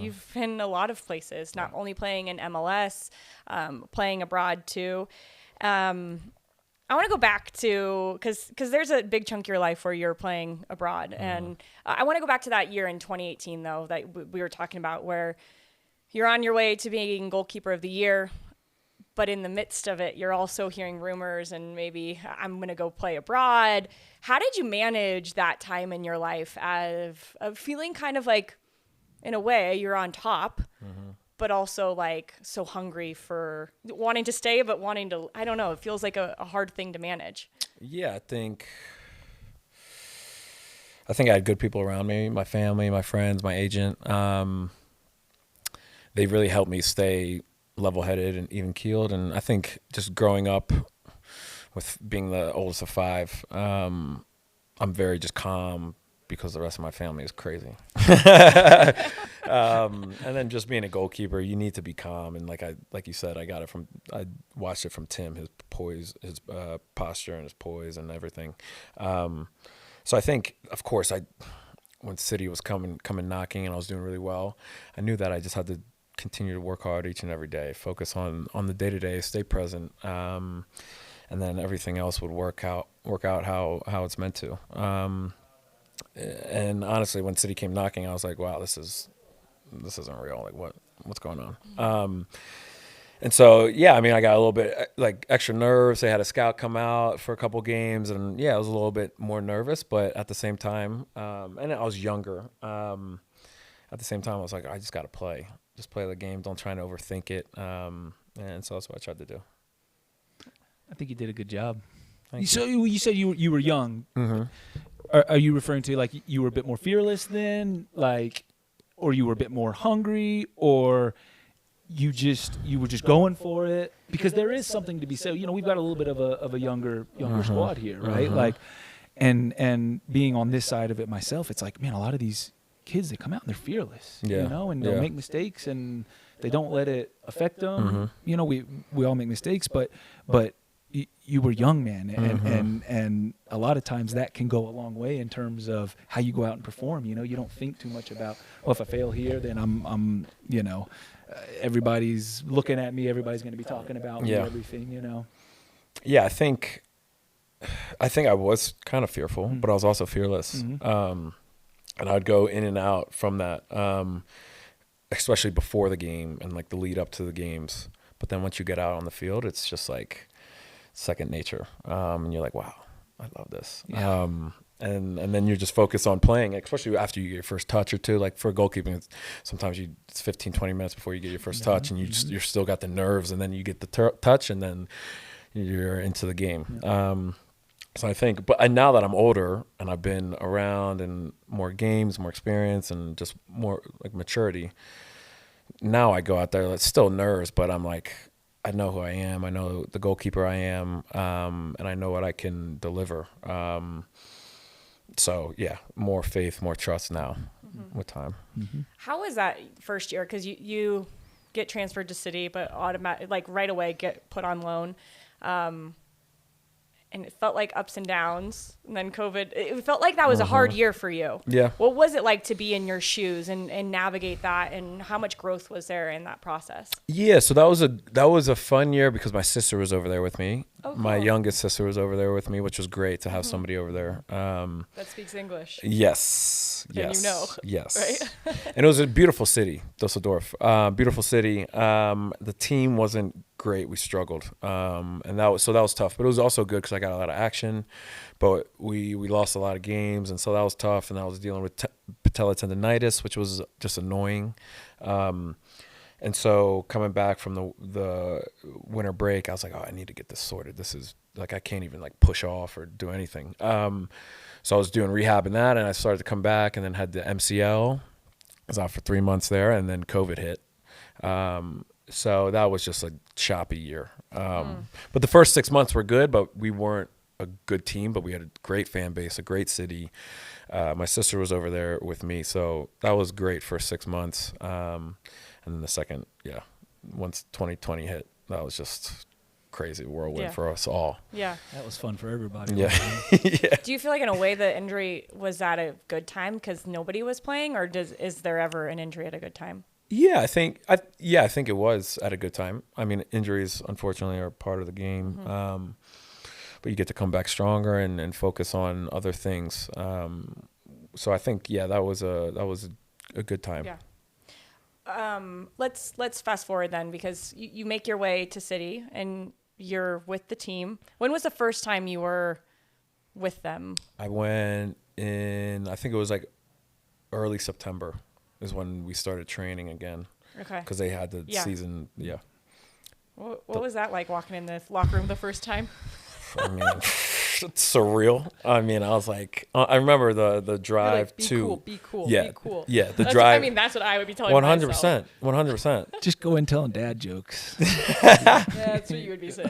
you've been a lot of places, not only playing in MLS, playing abroad too. I want to go back to, because there's a big chunk of your life where you're playing abroad. And I want to go back to that year in 2018, though, that we were talking about, where you're on your way to being goalkeeper of the year. But in the midst of it, you're also hearing rumors and maybe I'm going to go play abroad. How did you manage that time in your life of feeling kind of like, in a way, you're on top, but also like so hungry for wanting to stay, but wanting to, I don't know, it feels like a hard thing to manage. Yeah, I think I had good people around me, my family, my friends, my agent. They really helped me stay level-headed and even-keeled. And I think just growing up with being the oldest of five, I'm very just calm because the rest of my family is crazy. And then just being a goalkeeper, you need to be calm. And like you said, I watched it from Tim, his poise, his posture and his poise and everything. So I think, of course, when City was coming knocking and I was doing really well, I knew that I just had to continue to work hard each and every day, focus on the day-to-day, stay present, and then everything else would work out how it's meant to. And honestly, when City came knocking, I was like, wow, this isn't real. Like, what's going on? And so, yeah, I mean, I got a little bit like extra nerves. They had a scout come out for a couple games, and yeah, I was a little bit more nervous, but at the same time, and I was younger. At the same time, I was like, I just got to play. Just play the game. Don't try and overthink it. And so that's what I tried to do. I think you did a good job. So you said you were young. Mm-hmm. Are you referring to like you were a bit more fearless then, like, or you were a bit more hungry, or you were just going for it? Because there is something to be said. You know, we've got a little bit of a younger squad here, right? Like, and being on this side of it myself, it's like, man, a lot of these kids, they come out and they're fearless, you know, and they'll make mistakes and they don't let it affect them. You know, we all make mistakes, but you were young, man, and a lot of times that can go a long way in terms of how you go out and perform. You know, you don't think too much about, well, if I fail here, then I'm you know, everybody's looking at me, everybody's going to be talking about me, everything, you know. Yeah, I think I was kind of fearful, but I was also fearless. And I'd go in and out from that, especially before the game and like the lead up to the games. But then once you get out on the field, it's just like second nature. And you're like, wow, I love this. Yeah. And then you're just focused on playing, especially after you get your first touch or two. Like for goalkeeping, sometimes it's 15, 20 minutes before you get your first touch, and you're still got the nerves, and then you get the touch, and then you're into the game. So I think, and now that I'm older and I've been around and more games, more experience, and just more like maturity, now I go out there, it's still nerves, but I'm like, I know who I am. I know the goalkeeper I am, and I know what I can deliver. So yeah, more faith, more trust now with time. How was that first year? Because you get transferred to City, but like right away get put on loan. And it felt like ups and downs, and then COVID. It felt like that was a hard year for you. Yeah. What was it like to be in your shoes and navigate that, and how much growth was there in that process? Yeah, so that was a fun year because my sister was over there with me. Oh, cool. My youngest sister was over there with me, which was great to have somebody over there. That speaks English. Yes. And you know. Yes. Right? And it was a beautiful city, Düsseldorf. Beautiful city. The team wasn't great. We struggled. And that was tough. But it was also good because I got a lot of action. But we lost a lot of games, and so that was tough. And I was dealing with patellar tendonitis, which was just annoying. And so coming back from the winter break, I was like, oh, I need to get this sorted. This is like, I can't even like push off or do anything. So I was doing rehab in that, and I started to come back, and then had the MCL. I was out for 3 months there, and then COVID hit. So that was just a choppy year. But the first 6 months were good, but we weren't a good team, but we had a great fan base, a great city. My sister was over there with me, so that was great for 6 months. And then the second, once 2020 hit, that was just crazy whirlwind for us all. Yeah. That was fun for everybody. Yeah. Yeah. Do you feel like in a way the injury was at a good time because nobody was playing, or is there ever an injury at a good time? I think it was at a good time. I mean, injuries unfortunately are part of the game, but you get to come back stronger and focus on other things. So I think that was a good time. Yeah. Let's fast forward then, because you make your way to City and you're with the team. When was the first time you were with them? I went in, I think it was like early September is when we started training again. Okay. Because they had the season. Yeah. What was that like, walking in the locker room the first time? I mean, it's surreal. I mean, I was like, I remember the drive like, be to. cool, yeah, be cool. Yeah, the That's drive. I mean, that's what I would be telling myself. 100%. Just go and telling dad jokes. Yeah, that's what you would be saying.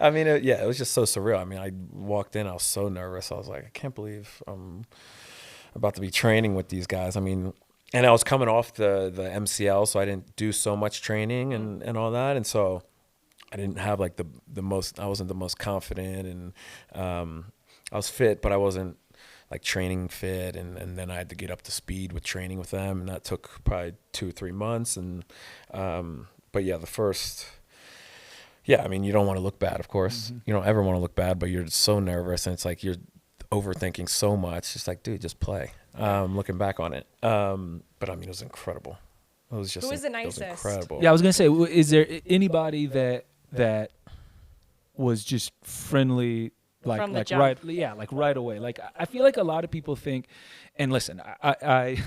I mean, it was just so surreal. I mean, I walked in, I was so nervous. I was like, I can't believe I'm about to be training with these guys. I mean, and I was coming off the MCL, so I didn't do so much training and all that. And so I didn't have like I wasn't the most confident, and I was fit, but I wasn't like training fit. And then I had to get up to speed with training with them. And that took probably 2 or 3 months. And, but yeah, I mean, you don't want to look bad, of course. Mm-hmm. You don't ever want to look bad, but you're so nervous, and it's like you're overthinking so much. It's like, dude, just play. Looking back on it. But I mean, it was incredible. It was just, Who was the it was nicest? incredible. Yeah, I was gonna say, is there anybody that was just friendly, like From the like jump. right, like right away? Like I feel like a lot of people think, and listen, I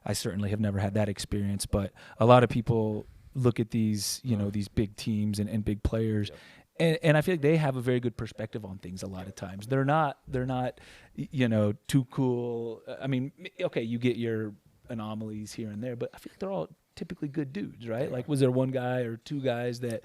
I certainly have never had that experience, but a lot of people look at these, these big teams and big players. And I feel like they have a very good perspective on things a lot of times. They're not, too cool. I mean, okay, you get your anomalies here and there, but I feel like they're all typically good dudes, right? Like, was there one guy or two guys that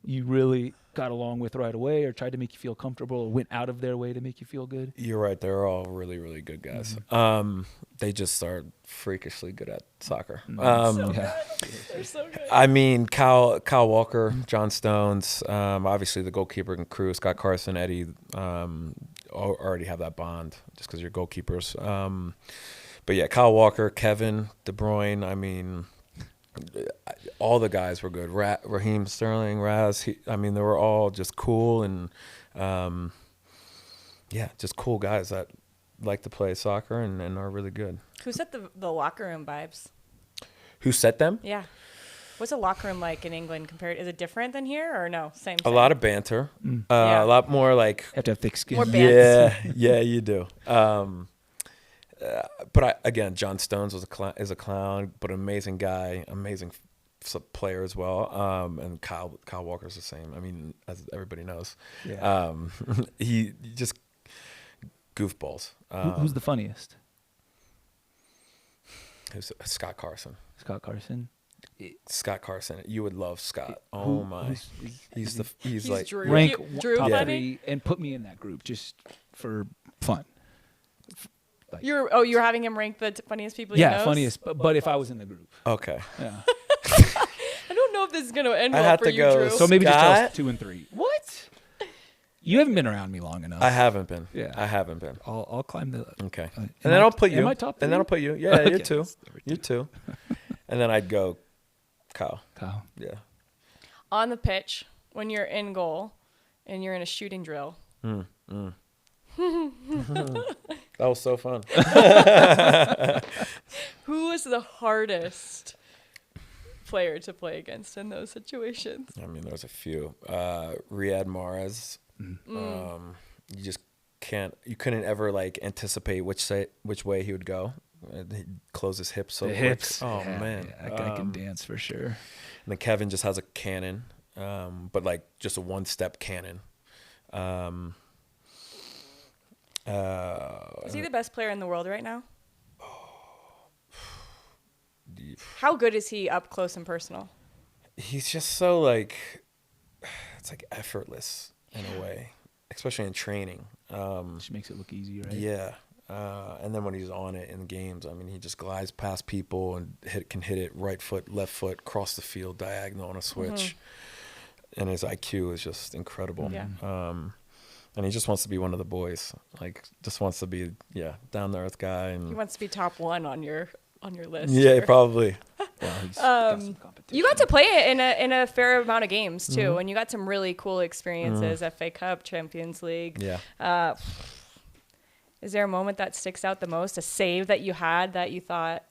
you really got along with right away, or tried to make you feel comfortable, or went out of their way to make you feel good? You're right. They're all really, really good guys. Mm-hmm. They just are freakishly good at soccer. They're so good. I mean, Kyle Walker, John Stones, obviously the goalkeeper and crew, Scott Carson, Eddie, already have that bond just because you're goalkeepers. But yeah, Kyle Walker, Kevin, De Bruyne, I mean, all the guys were good. Raheem Sterling, Raz, I mean, they were all just cool and, just cool guys that like to play soccer and are really good. Who set the locker room vibes? Who set them? Yeah. What's a locker room like in England compared? Is it different than here, or no? Same. A lot of banter. Yeah. A lot more like. Have to have thick skin. More bands. Yeah, you do. But again, John Stones is a clown, but an amazing guy, amazing player as well. And Kyle Walker's the same. I mean, as everybody knows, he just goofballs. Who's the funniest? Who's Scott Carson? Scott Carson. Scott Carson. You would love Scott. Oh my. He's like Drew. Rank Drew top funny? 3 and put me in that group just for fun. You're having him rank the funniest people. Yeah, he knows? funniest. But if I was in the group, okay. yeah. I don't know if this is gonna end I well had for to you, go Drew. So maybe just tell Scott? us 2 and 3. What? You haven't been around me long enough. I haven't been. Yeah. I haven't been. I'll climb the. Okay. Am And then I- I'll put you. am I top And then 3? I'll put you. Yeah, you Okay. too. You too. And then I'd go Kyle. Kyle. Yeah. On the pitch, when you're in goal and you're in a shooting drill, That was so fun. who was the hardest player to play against in those situations? I mean, there's a few. Riyad Mahrez. You just couldn't ever like anticipate which way he would go. He'd close his hips so The quick. hips. Oh Yeah, man. yeah, that guy can dance for sure. And then Kevin just has a cannon, but like just a one-step cannon. Is he the best player in the world right now? How good is he up close and personal? He's just so like, it's like effortless in a way, especially in training. Just makes it look easy, right? Yeah. And then when he's on it in games, I mean, he just glides past people and can hit it right foot, left foot, cross the field, diagonal on a switch. And his IQ is just incredible. Yeah. And he just wants to be one of the boys. Like, just wants to be, down to earth guy. He And wants to be top 1 on your list. yeah, or- probably. Well, he's got some competition. You got to play it in a fair amount of games too, and you got some really cool experiences. FA Cup, Champions League. Yeah. Is there a moment that sticks out the most? A save that you had that you thought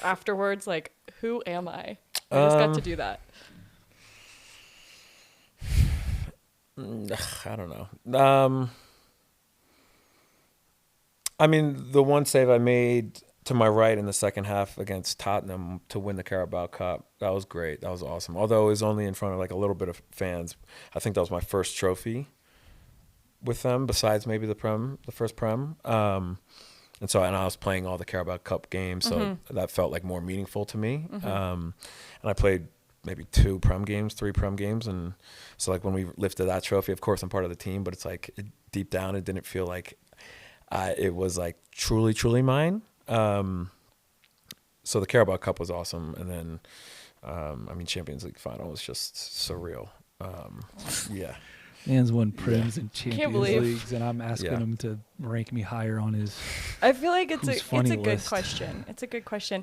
afterwards, like, who am I? I just got to do that. I don't know. I mean, the one save I made to my right in the second half against Tottenham to win the Carabao Cup, that was great. That was awesome. Although it was only in front of like a little bit of fans. I think that was my first trophy with them, besides maybe the first Prem. And I was playing all the Carabao Cup games, so that felt like more meaningful to me. And I played maybe 3 Prem games, and so like when we lifted that trophy, of course I'm part of the team, but it's like deep down it didn't feel like it was like truly mine. So the Carabao Cup was awesome, and then I mean Champions League final was just surreal. Yeah. Man's won Prems and Champions believe- Leagues, and I'm asking him to rank me higher on his. I feel like it's Who's a funny good list. question. It's a good question.